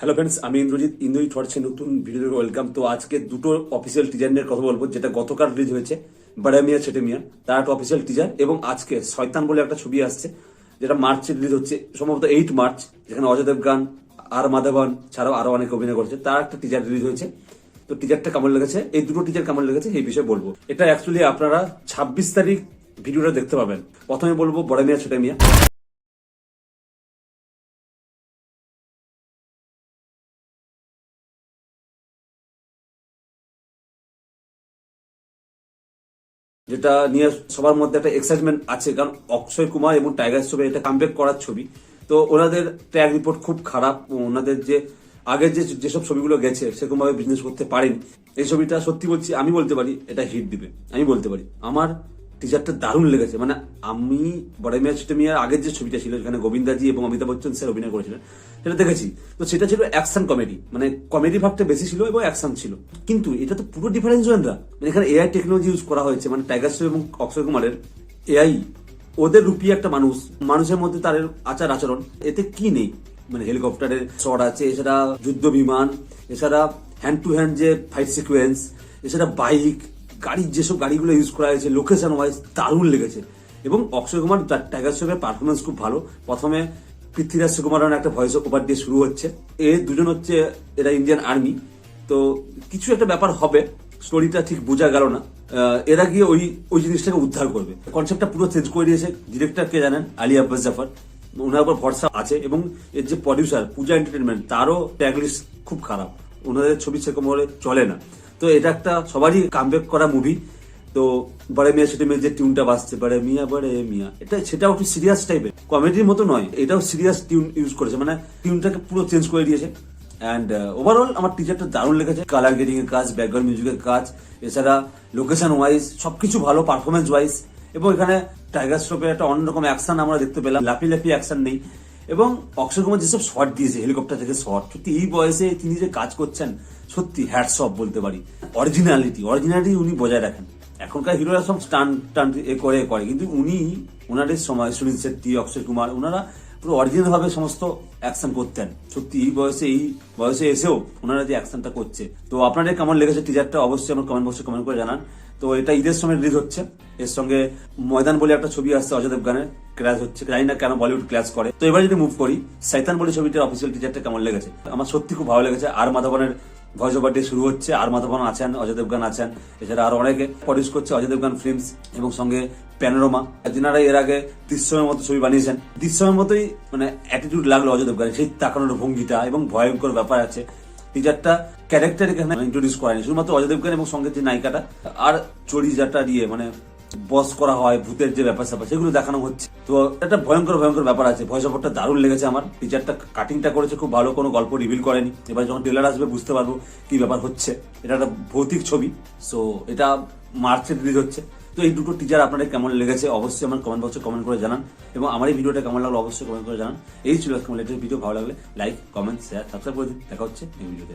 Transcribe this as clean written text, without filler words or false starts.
Hello friends, আমি ইন্দ্রজিৎ হচ্ছে নতুন ভিডিওতে ওয়েলকাম। তো আজকে দুটো অফিসিয়াল টিজার নিয়ে কথা বলবো, যেটা গতকাল রিলিজ হয়েছে, বড়া মিয়া ছেটে মিয়া, তার একটা অফিসিয়াল টিজার, এবং আজকে শয়তান বলে একটা ছবি আসছে, যেটা মার্চে রিলিজ হচ্ছে, সম্ভবত 8 মার্চ, যেখানে অজয় দেবগান আর মাধবন ছাড়াও আরো অনেকে অভিনয় করেছে, তার একটা টিজার রিলিজ হয়েছে। তো টিজারটা কেমন লেগেছে, এই দুটো টিজার কেমন লেগেছে এই বিষয়ে বলবো। এটা অ্যাকচুয়ালি আপনারা 26 তারিখ ভিডিওটা দেখতে পাবেন। প্রথমে বলবো বড়া মিয়া ছেটে মিয়া। যেটা নিয়ে সবার মধ্যে একটা এক্সাইটমেন্ট আছে, কারণ অক্ষয় কুমার এবং টাইগার শ্রফের এটা কামব্যাক করার ছবি। তো ওনাদের ট্র্যাক রিপোর্ট খুব খারাপ, ওনাদের যে আগের যেসব ছবিগুলো গেছে সেরকম ভাবে বিজনেস করতে পারেনি। এই ছবিটা সত্যি বলছি, আমি বলতে পারি এটা হিট দিবে, আমি বলতে পারি। আমার টিজারটা দারুণ লেগেছে। মানে আমি বড় মিয়া ছোট মিয়ার আগের যে ছবিটা ছিল, যেখানে গোবিন্দাজি এবং অমিতাভ বচ্চন স্যার অভিনয় করেছিলেন, সেটা দেখেছি। তো সেটা ছিল অ্যাকশন কমেডি, মানে কমেডি ভাবটা বেশি ছিল এবং অ্যাকশন ছিল। কিন্তু এটা তো পুরো ডিফারেন্স জনরা, মানে এখানে এআই টেকনোলজি ইউজ করা হয়েছে। মানে টাইগার শ্রফ এবং অক্ষয় কুমারের এআই ওদের রূপিয়ে একটা মানুষের মধ্যে তার আচার আচরণ, এতে কি নেই? মানে হেলিকপ্টারের শট আছে, এছাড়া যুদ্ধ বিমান, এছাড়া হ্যান্ড টু হ্যান্ড যে ফাইট সিকোয়েন্স, এছাড়া বাইক গাড়ির যেসব গাড়িগুলো ইউজ করা হয়েছে, লোকেশন ওয়াইজ দারুণ লেগেছে। এবং অক্ষয় কুমার টাইগার শ্রফের পারফরমেন্স খুব ভালো। প্রথমে পৃথ্বীরাজ সুকুমারন একটা ভয়েস ওভার দিয়ে শুরু হচ্ছে। দুজন হচ্ছে এরা ইন্ডিয়ান আর্মি। তো কিছু একটা ব্যাপার হবে, স্টোরিটা ঠিক বোঝা গেল না। এরা গিয়ে ওই জিনিসটাকে উদ্ধার করবে। কনসেপ্টটা পুরো চেঞ্জ করে দিয়েছে। ডিরেক্টর কে জানেন? আলী আব্বাস জাফর। ওনার উপর ভরসা আছে। এবং এর যে প্রডিউসার পূজা এন্টারটেনমেন্ট, তারও ট্যাগলিস্ট খুব খারাপ, ওনাদের ছবি সেরকম বলে চলে না। তো এটা একটা সবারই কামব্যাক করা মুভি। তো বড় মিয়া ছোট মিয়া যে টিউনটা বাজছে, বড় মিয়া, এটা সেটাও একটু সিরিয়াস টাইপের, কমেডির মতো নয়, এটাও সিরিয়াস টিউন ইউজ করেছে। মানে টিউনটাকে পুরো চেঞ্জ করে দিয়েছে। অ্যান্ড ওভারঅল আমার টিজারটা দারুণ লেগেছে। কালার গ্রেডিং এর কাজ, ব্যাকগ্রাউন্ড মিউজিকের কাজ, এছাড়া লোকেশন ওয়াইজ সবকিছু ভালো, পারফরমেন্স ওয়াইজ। এবং এখানে টাইগার শ্রফের একটা অন্যরকম অ্যাকশন আমরা দেখতে পেলাম, লাফি অ্যাকশন নেই। এবং অক্ষয় কুমার যেসব শট দিয়েছে, হেলিকপ্টার থেকে শট, সত্যি এই বয়সে তিনি যে কাজ করছেন, সত্যি হ্যাটস অফ বলতে পারি। অরিজিনালিটি উনি বজায় রাখেন। এখনকার হিরোরা সব স্টান্ট করে, কিন্তু ওনাদের সময় সুনীল শেট্টি, অক্ষয় কুমার, ওনারা পুরো অরিজিনাল ভাবে সমস্ত অ্যাকশন করতেন। সত্যি এই বয়সে এসেও ওনারা যে অ্যাকশনটা করছে। তো আপনাদের কেমন লেগেছে টিজারটা অবশ্যই আমার কমেন্ট বক্সে কমেন্ট করে জানান। তো এটা ঈদের সময় রিলিজ হচ্ছে। এর সঙ্গে ময়দান বলে একটা ছবি আসছে, অজয় দেবগানের ক্লাস হচ্ছে, জানি না কেন বলিউড ক্লাস করে। তো এবার যদি মুভ করি, শয়তান বলে ছবিটার অফিসিয়াল টিজারটা কেমন লেগেছে? আমার সত্যি খুব ভালো লেগেছে। আর মাধবনের ভয়েস ওভার দিয়ে শুরু হচ্ছে। আর মাধবন আছেন, অজয় দেবগান আছেন, এছাড়া আরো অনেকে প্রডিউস করছে অজয় দেবগান ফিল্মস, এবং সঙ্গে প্যানোরামা, যিনারা এর আগে দৃশ্যমের মতো ছবি বানিয়েছেন। দৃশ্যমের মতোই মানে অ্যাটিটিউড লাগলো অজয় দেবগানের, সেই তাকানোর ভঙ্গিটা এবং ভয়ঙ্কর ব্যাপার আছে। টিজারটা ক্যারেক্টার এখানে ইন্ট্রোডিউস করেনি, শুধুমাত্র অজয় দেবগান এবং সঙ্গে যে নায়িকাটা আর চড়িজাটা দিয়ে মানে বস করা হয়, ভূতের যে ব্যাপার স্যাপার সেগুলো দেখানো হচ্ছে। তো একটা ভয়ঙ্কর ব্যাপার আছে। ভয়েস ওভারটা দারুণ লেগেছে আমার। টিচারটা কাটিংটা করেছে খুব ভালো, কোনো গল্প রিভিল করেনি। এবার যখন ট্রেলার আসবে বুঝতে পারবো কি ব্যাপার হচ্ছে। এটা একটা ভৌতিক ছবি। সো এটা মার্চে রিলিজ হচ্ছে। তো এই দুটো টিজার আপনাদের কেমন লেগেছে অবশ্যই আমার কমেন্ট বক্সে কমেন্ট করে জানান। এবং আমার এই ভিডিওটা কেমন লাগলো অবশ্যই কমেন্ট করে জানান। এই ছিল লেটেস্ট ভিডিও। ভালো লাগলে লাইক, কমেন্ট, শেয়ার, সাবস্ক্রাইব করে দিন। দেখা হচ্ছে এই ভিডিওতে।